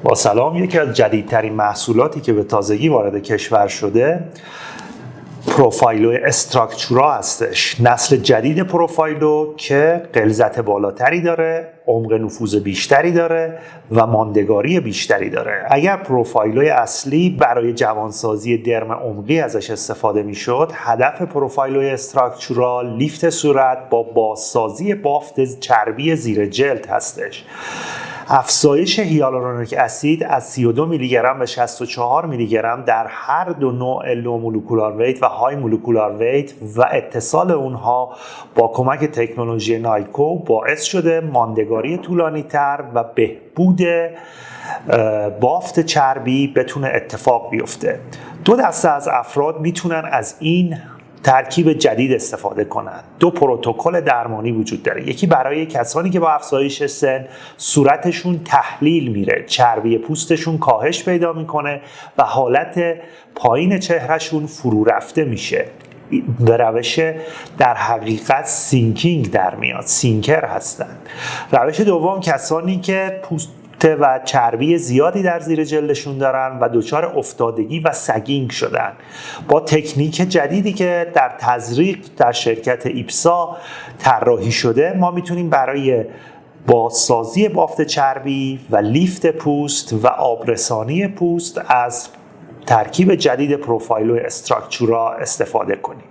با سلام. یکی از جدیدترین محصولاتی که به تازگی وارد کشور شده پروفایلو استراکچورا هستش. نسل جدید پروفایلو که غلظت بالاتری داره، عمق نفوذ بیشتری داره و ماندگاری بیشتری داره. اگر پروفایلو اصلی برای جوانسازی درم عمقی ازش استفاده میشد، هدف پروفایلو استراکچورا لیفت صورت با بازسازی بافت چربی زیر جلد هستش. افزایش هیالورونیک اسید از 32 میلی گرم به 64 میلی گرم در هر دو نوع لو مولکولار ویت و های مولکولار ویت و اتصال اونها با کمک تکنولوژی نایکو باعث شده ماندگاری طولانی تر و بهبود بافت چربی بتونه اتفاق بیفته. دو دسته از افراد میتونن از این ترکیب جدید استفاده کنند. دو پروتکل درمانی وجود داره. یکی برای کسانی که با افزایش سن صورتشون تحلیل میره، چربی پوستشون کاهش پیدا میکنه و حالت پایین چهرهشون فرو رفته میشه. به روش در حقیقت سینکینگ در میاد، سینکر هستن. روش دوم کسانی که پوست و چربی زیادی در زیر جلدشون دارن و دچار افتادگی و سگینگ شدن. با تکنیک جدیدی که در تزریق در شرکت ایپسا طراحی شده، ما میتونیم برای بازسازی بافت چربی و لیفت پوست و آبرسانی پوست از ترکیب جدید پروفایلو استراکچورا استفاده کنیم.